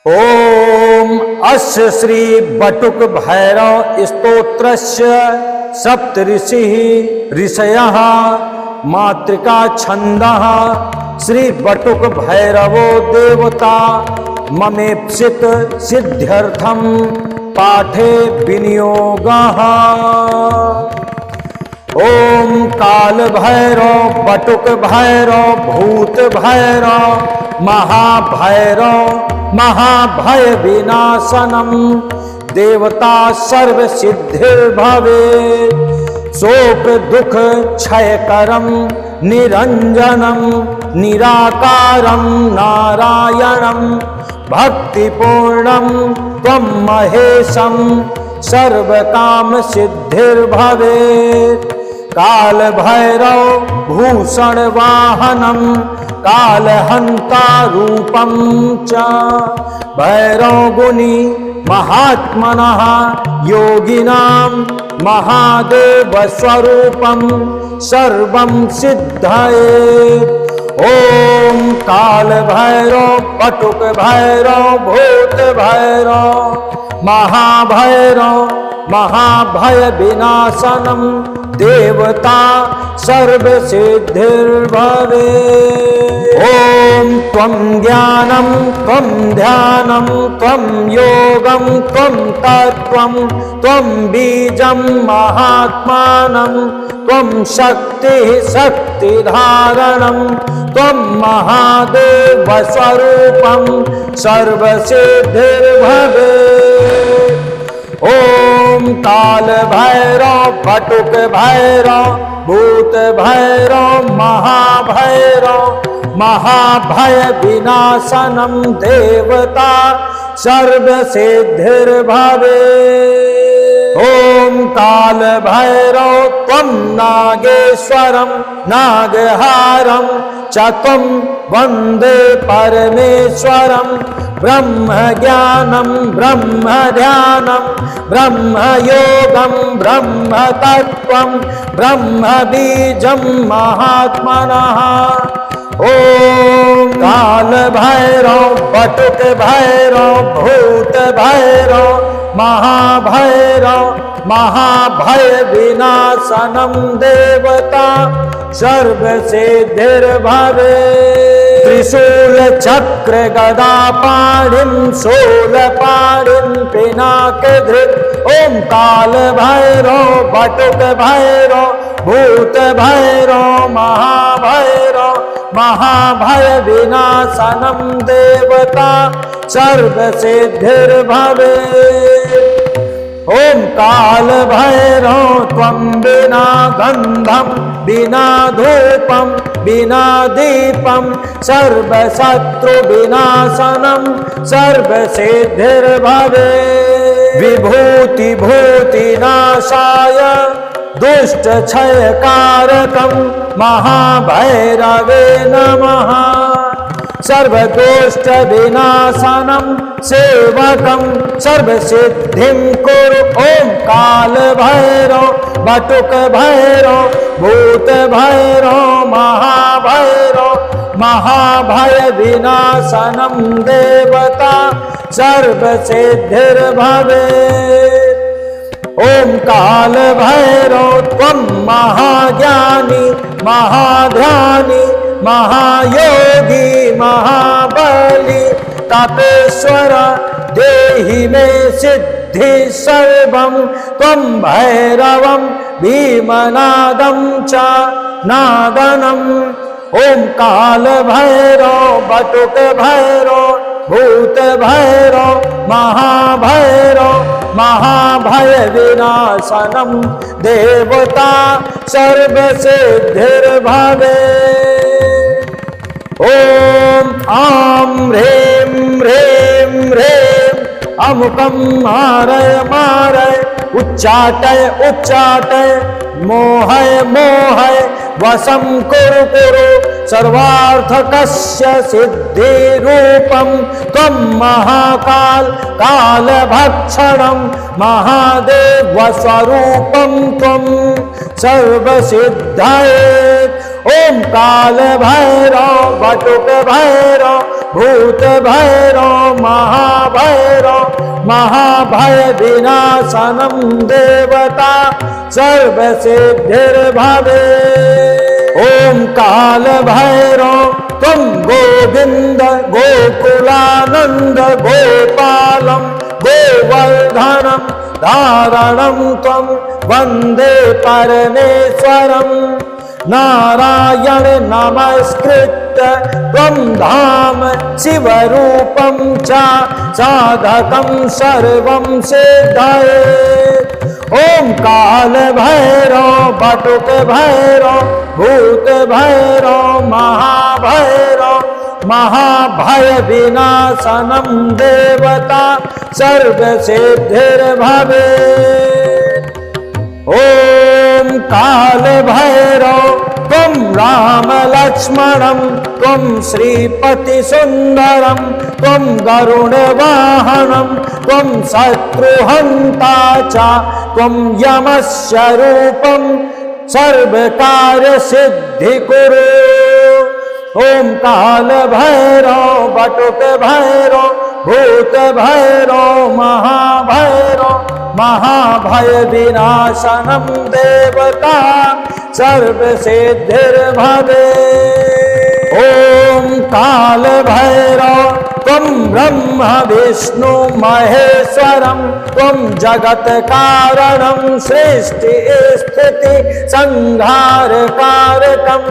ओम अस्य श्री बटुक भैरव स्तोत्रस्य सप्तऋषिः ऋषयः मातृका छन्दः श्री बटुक भैरवो देवता ममेप्सित सिद्ध्यर्थम पाठे विनियोगः। ओम काल भैरव बटुक भैरव भूत भैरव महाभैरव महाभय विनाशनम देवता सर्व सिद्धिर्भवे शोक दुख क्षयकरम निरंजनम निराकारम नारायणम भक्तिपूर्णम त्वं महेशम सर्वकाम सिद्धिर्भवे काल भैरव भूषण वाहनम कालहंता रूपम च भैरव गुणी महात्मनः योगिनां महादेव स्वरूपम सर्वं सिद्धये। ओम काल भैरव बटुक भैरव भूत भैरव महाभैरव महाभय विनाशनम देवता सर्व सिद्धिर्भवे। ओम त्वं ज्ञानं त्वं ध्यानं त्वं योगं त्वं तत्त्वं त्वं बीजं महात्मानं त्वं शक्तिः शक्तिधारणं त्वं महादेव स्वरूपं सर्व सिद्धिर्भवे। ओम काल भैरव बटुक भैरव भूत भैरव महाभैरव महाभय विनाशनम देवता सर्व सिद्धिर्भवे। ओम काल भैरव त्वं नागेश्वरम नागहारम चतुम वंदे परमेश्वरम ब्रह्म ज्ञानम ब्रह्म ध्यानम ब्रह्म योगम ब्रह्म तत्त्वम ब्रह्म बीजम महात्मनः। ओम काल भैरव बटुक भैरव भूत भैरव महाभैरव महाभय विनाशनम देवता सर्व सिद्धिर्भवे। त्रिशूल चक्र गदा पाणिं शूल पाणिं पिनाकधृत ओम काल भैरव बटुक भैरव भूत भैरव महाभैरव महाभय विनाशनम देवता सर्व सिद्धिर्भवे। ओम काल भैरव त्वं बिना गंधम बिना धूपम बिना दीपम सर्व शत्रु विनाशनम सर्व सिद्धिर्भवे। विभूति भूति नाशाय दुष्ट क्षयकारकम महाभैरवे नमः सर्वदोष्ट विनाशनम सेवकम सर्व सिद्धिं कुरु। ओम काल भैरव बटुक भैरव भूत भैरव महाभैरव महाभय विनाशनम देवता सर्व सिद्धिर्भवे। ओम काल भैरव त्वं महाज्ञानी महाध्यानी महायोगी महाबली तपेश्वर देहि मे सिद्धि सर्वं त्वं भैरवं भीमनादं च नादनम्। ओम काल भैरव बटुक भैरव भूत भैरव महाभैरव महाभय विनाशनम देवता सर्व सिद्धिर्भवे। ओम आं ह्रीं ह्रीं ह्रीं अमुकं मारय मारय उच्चाटय उच्चाटय मोहय मोहय वशं कुरु कुरु सर्वार्थकस्य सिद्धि रूपं त्वं महाकाल कालभक्षणं महादेव स्वरूपं त्वं सर्वसिद्धये। ओम काल भैरव बटुक भैरव भूत भैरव महा महाभय विनाशनम देवता सर्वसिद्धिर्भवे। ओम काल भैरव त्वं गोविंद गोकुलानंद गोपालम गोवर्धनम धारणं त्वं वंदे परमेश्वरम। नारायण नमस्कृत्य त्वं धाम शिवरूपं च साधकं सर्वं सिद्धये। ओम काल भैरव बटुक भैरव भूत भैरव महाभैरव महाभय विनाशनम देवता सर्वसिद्धिर्भवे। ओम काल भैरव त्वं राम लक्ष्मणं त्वं श्रीपति सुंदरं त्वं गरुड़ वाहनं त्वं शत्रुहन्ता च त्वं यमस्य रूपं सर्वकार्य सिद्धि कुरु। ओम काल भैरव बटुक भैरव भूत भैरव महाभैरव महाभय विनाशनम देवता सर्वसिद्धिर्भवे। ओम काल भैरव त्वं ब्रह्म विष्णु महेश्वरं त्वं जगत कारणं सृष्टि स्थिति संहार कारकं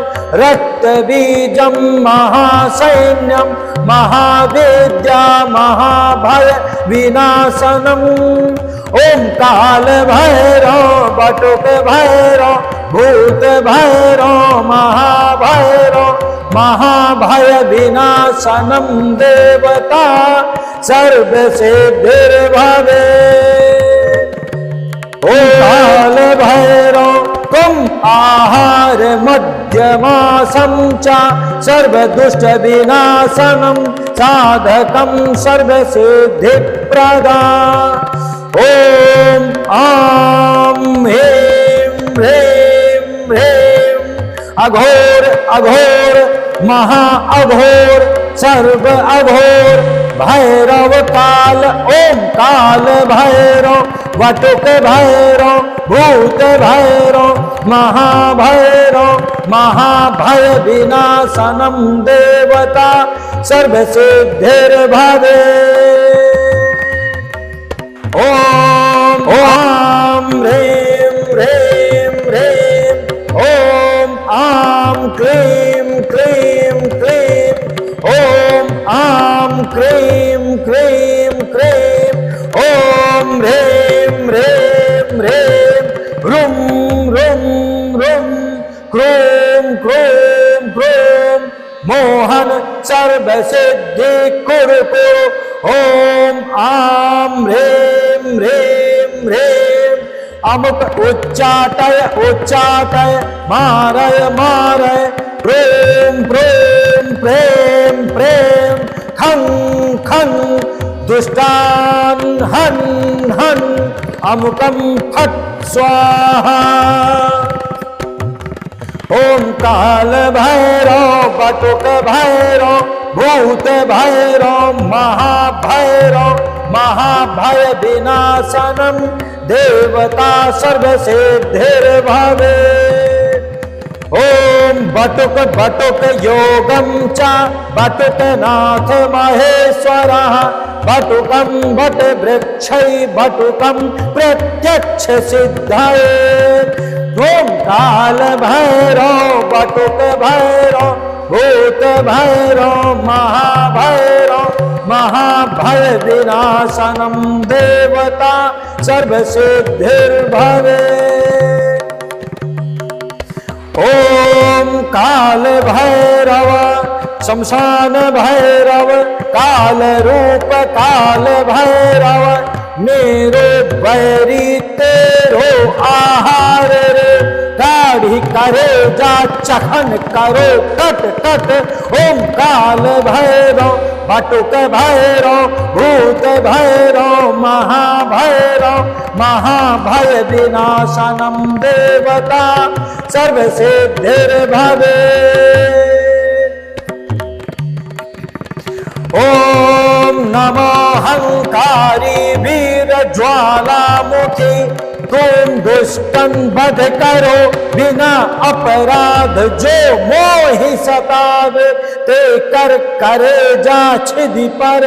रक्त बीजं महासैन्यं महाविद्या महाभय विनाशनम्। ओम काल भैरव बटुक भैरव भूत भैरव महाभैरव महाभय विनाशनम देवता सर्वसिद्धिर्भवे। ओम काल भैरव त्वं आहार मध्यमासं च सर्वदुष्ट विनाशनम साधकं सर्वसिद्धिप्रदा। ओम आं ह्रीं ह्रीं ह्रीं अघोर अघोर महा अघोर सर्व अघोर भैरव काल। ओम काल भैरव वटुक भैरव भूत भैरव महाभैरव महाभय विनाशनम देवता सर्वसिद्धिर्भवे। ओम ओम ह्रीं ह्रीं ह्रीं ओम आं क्लीं क्लीं क्लीं ओम आं क्लीं क्लीं क्लीं ओम ह्रीं ह्रीं ह्रीं ह्रूं ह्रूं ह्रूं क्रूं क्रूं क्रूं मोहन सर्वसिद्धि कुरु कुरु। ओम आं ह्रीं ह्रीं ह्रीं अमुक उच्चाटय उच्चाटय मारय मारय प्रेम प्रेम प्रेम प्रेम खं खं दुष्टान हन हन अमुकं फट स्वाहा। ओम काल भैरव बटुक भैरव भूत भैरव महाभैरव महाभय विनाशनम देवता सर्वसिद्धिर्भवे। ओम बटुक बटुक योगं च बटुकनाथ महेश्वरः बटुकं बट वृक्षै बटुकं प्रत्यक्ष सिद्धये। ओम काल भैरव बटुक भैरव भूत भैरव महाभैरव महाभय विनाशनम देवता सर्वसिद्धिर्भवे। ओम काल भैरव शमशान भैरव काल रूप काल भैरव मेरो बैरी तेरो आहार रे दाढ़ी करे जा चखन करो कट कट। ओम काल भैरव बटुक भैरव भूत भैरव महाभैरव महाभय विनाशनम देवता सर्वसिद्धिर्भवे। ओम नमो हंकारी वीर ज्वालामुखी, तुम दुष्टन वध करो बिना अपराध, जो मोहि सतावे ते कर करे जा छिदि पर,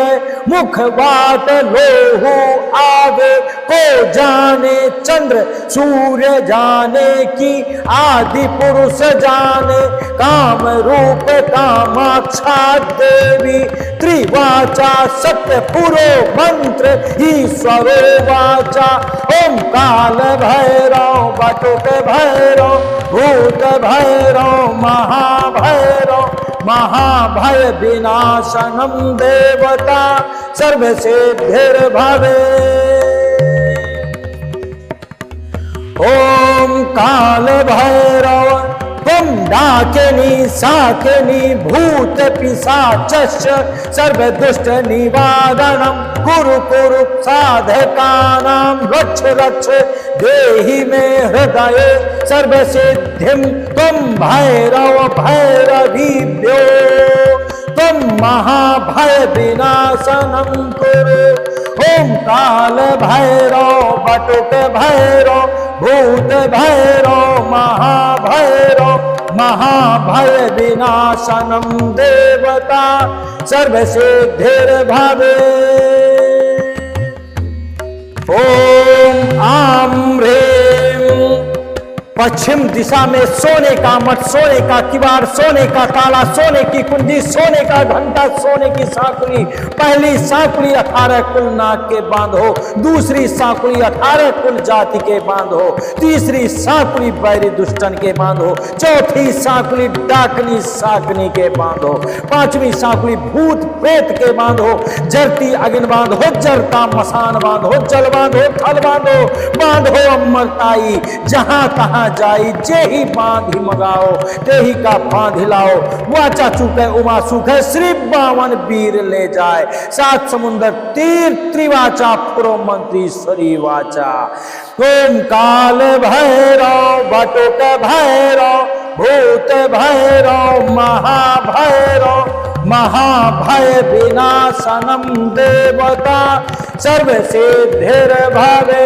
मुख बात लोहू आवे, को जाने चंद्र सूर्य जाने की, आदि पुरुष जाने काम रूप कामाक्षा देवी, त्रिवाचा सत्य पुरो मंत्र ईश्वरो वाचा, ओम काल भैरव बटुक भैरव भूत भैरव महाभैरव, महाभय विनाशनम देवता सर्व सिद्धिर्भवे। ओम काल भैरव तुम डाकिनी साकिनी भूत पिशाचस्य सर्व दुष्ट निवारणम, कुरु कुरु साधकानां रक्ष रक्ष देहि मे हृदय सर्व सिद्धिम, तुम भैरव भैरवीभ्यो तुम महाभय विनाशनम कुरु। ओम काल भैरव बटुक भैरव भूत भैरव महाभैरव, महाभय विनाशनम देवता सर्व सिद्धिर्भवे। ओम आम ह्रीं, पश्चिम दिशा में सोने का मठ, सोने का किवाड़, सोने का ताला, सोने की कुंजी, सोने का घंटा, सोने की सांकुली। पहली सांकुली 18 कुल नाग के बांधो, दूसरी सांकुली 18 कुल जाति के बांधो, तीसरी सांकुली बैरी दुष्टन के बांधो, चौथी सांकुली डाकनी साकनी के बांधो, पांचवी सांकुली भूत प्रेत के बांधो, जरती अग्नि बांधो, जरता मसान बांधो, जल बांधो, थल बांधो, बांधो अमरताई, जहां तहां जाई जेहि बांधी मगाओ, तेहि का बांध लाओ। वाचा चूके उमा सुखे, श्री 52 वीर ले जाए, 7 समुंदर तीर त्रिवाचा पुरो मंत्रीश्वरी वाचा। ओम काल भैरव बटुक भैरव भूत भैरव महाभैरव, महाभय विनाशनम देवता सर्व सिद्धिर्भवे।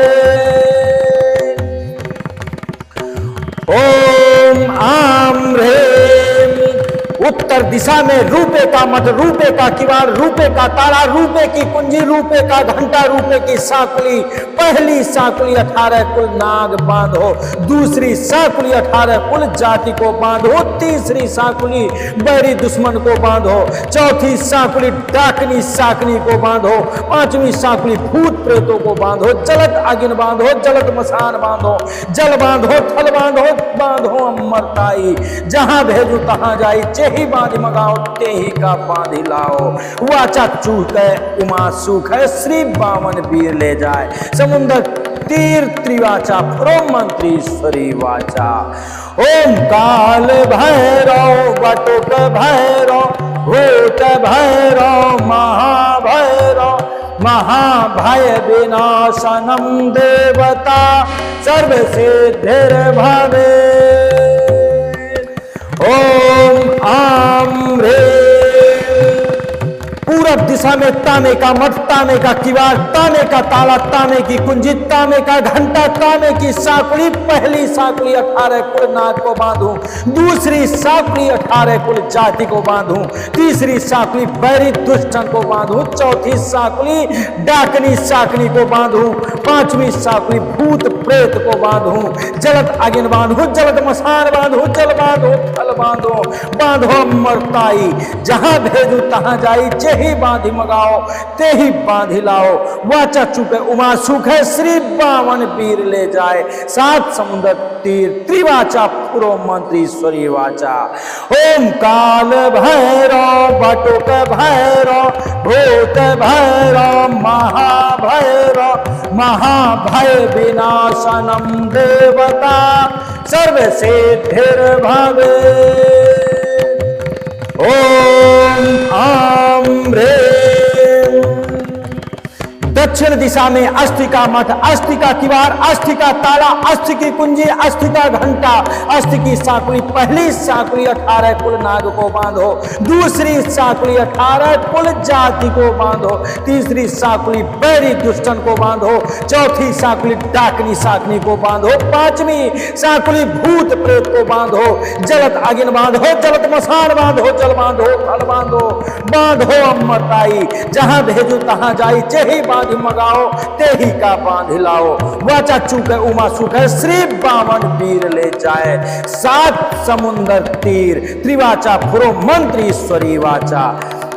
ओम आम ह्रीं, उत्तर दिशा में रूपे का मठ, रूपे का किवाड़, रूपे का ताला, रूपे की कुंजी, रूपे का घंटा, रूपे की सांकुली। पहली सांकुली 18 कुल नाग बांधो, दूसरी सांकुली 18 कुल जाति को बांधो, तीसरी सांकुली बैरी दुश्मन को बांधो, चौथी सांकुली डाकनी साकनी को बांधो, पांचवी सांकुली भूत प्रेतों को बांधो, जलत अग्नि बांधो, जलत मसान बांधो, जल बांधो, थल बांधो, बांधो अमरताई, जहां भेजो तहां जाई, जेहि बांध मगाओ तेहि का बांधी लाओ। वाचा चूक है उमा सुख है, श्री 52 वीर ले जाए, समुंदर तीर त्रिवाचा पुरो मंत्रीश्वरी वाचा। ओम काल भैरव बटुक भैरव भूत भैरव महाभैरव, महाभय विनाशनम देवता सर्व सिद्धिर्भवे। ओम आम ह्रीं, पूरब दिशा में तांबे का मठ, तांबे का किवाड़, तांबे का ताला, तांबे की कुंजी, तांबे का घंटा, तांबे की सांकुली। पहली सांकुली 18 कुल नाग को बांधूं, दूसरी सांकुली 18 कुल जाति को बांधूं, तीसरी सांकुली बैरी दुष्टन को बांधूं, चौथी सांकुली डाकनी साकनी को बांधूं, पांचवी सांकुली भूत प्रेत को बांधूं, जलत अग्नि बांधो, जलत मसान बांधो, जल बांधो, थल बांधो, बांधो अमरताई, जहां भेजू तहां जाई, जेहि बांधी मगाओ तेहि बांधी लाओ। वाचा चुके उमा सुख है, श्री 52 वीर ले जाए, 7 समुंदर तीर त्रिवाचा पुरो मंत्रीश्वरी वाचा। ओम काल भैरव बटुक भैरव भूत भैरव महाभैरव, महाभय विनाशनम देवता सर्व सिद्धिर्भवे। ओम आम ह्रीं, दक्षिण दिशा में अस्थि का मठ, अस्थि का किवाड़, अस्थि का ताला, अस्थि की कुंजी, अस्थि का घंटा, अस्थि की साकुली। पहली साकुली 18 कुल नाग को बांधो, दूसरी साकुली 18 कुल जाति को बांधो, तीसरी साकुली बैरी दुष्टन को बांधो, चौथी साकुली डाकनी साकनी को बांधो, पांचवी साकुली भूत प्रेत को बांधो, जलत अगिन बांधो, जलत मसान बांधो, जल बांधो, थल बांधो, बांधो अमरताई। जहां भेजो तहां जाई, जेही बांध मगाओ तेही का बांध लाओ। वाचा चूके उमा सुखे, श्री बावन वीर ले जाए, 7 समुंदर तीर, त्रिवाचा फुरो मंत्र ईश्वरी वाचा।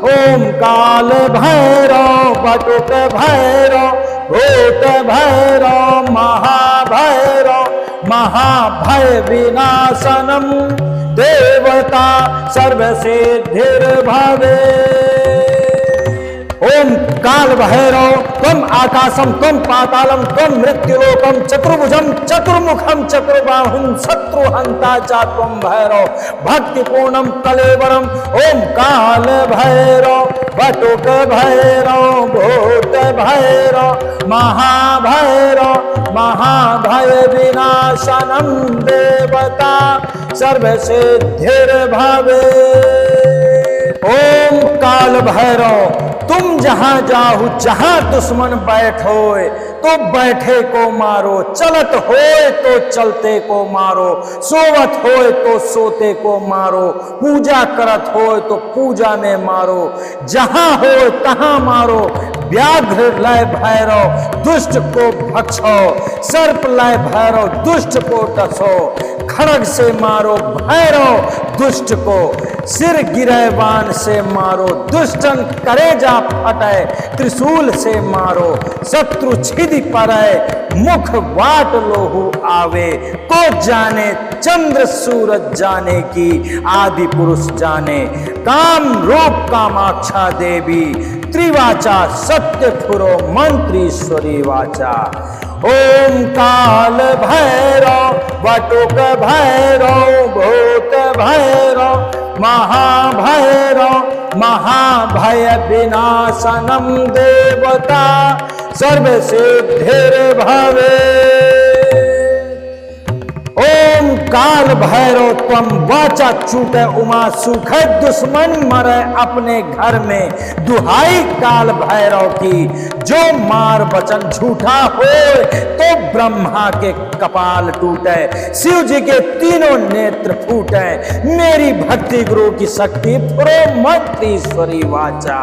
ओम काल भैरव बटुक भैरव भूत भैरव महाभैरव महाभय विनाशनम देवता सर्वसिद्धिर्भवे। ओम काल भैरव त्वम आकाशम त्वम पातालम त्वम मृत्युलोकम चतुर्भुजम चतुर्मुखम चतुर्बाहुम शत्रुहंता च त्वम भैरव भक्तिपूर्णम कलेवरम। ओम काल भैरव बटुक भैरव भूत भैरव महाभैरव महाभय विनाशनम देवता सर्वसिद्धिर्भवे। ओम काल भैरव तुम जहां जाहु, जहां दुश्मन बैठो तो बैठे को मारो, चलत होए तो चलते को मारो, सोवत होए तो सोते को मारो, पूजा करत होए तो पूजा में मारो, जहां हो तहां मारो। व्याघ्र लय भैरव दुष्ट को भक्षो, सर्प लय भैरव दुष्ट को डसो, खड़ग से मारो भैरव दुष्ट को, सिर गिरे बाण से मारो, दुष्टन करेजा फटे, त्रिशूल से मारो, शत्रु छिदि पड़े, मुख वाट लोहु आवे, को जाने चंद्र सूरज जाने की आदि पुरुष जाने, काम रूप कामाक्षा देवी, त्रिवाचा सत्य फुरो मंत्रीश्वरी वाचा। ओम काल भैरव बटुक भैरव भूत भैरव महाभैरव महाभय विनाशनम देवता सर्वसिद्धिर्भवे। ओम काल भैरव त्वम वाचा चूके उमा सुख, दुश्मन मरे अपने घर में, दुहाई काल भैरव की, जो मार वचन झूठा हो तो ब्रह्मा के कपाल टूटे, शिव जी के तीनों नेत्र फूटे, मेरी भक्ति गुरु की शक्ति फुरो मंत्रीश्वरी वाचा।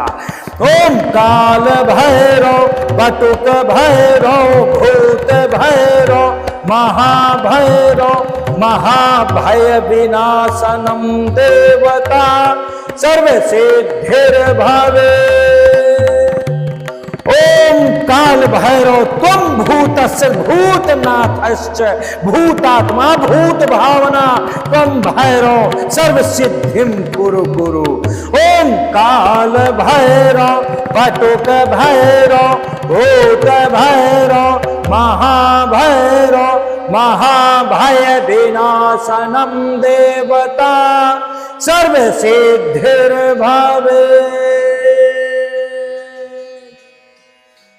ओम काल भैरव बटुक भैरव भूत भैरव महाभैरव महाभय विनाशनम देवता सर्वसिद्धिर्भवे। ओम काल भैरव त्वम भूतस्य भूतनाथश्च भूतात्मा भूत भावना त्वम भैरव सर्वसिद्धिं कुरु कुरु। ओम काल भैरव बटुक भैरव भूत भैरव महाभैरव महाभय विनाशनम देवता सर्वसिद्धिर्भवे।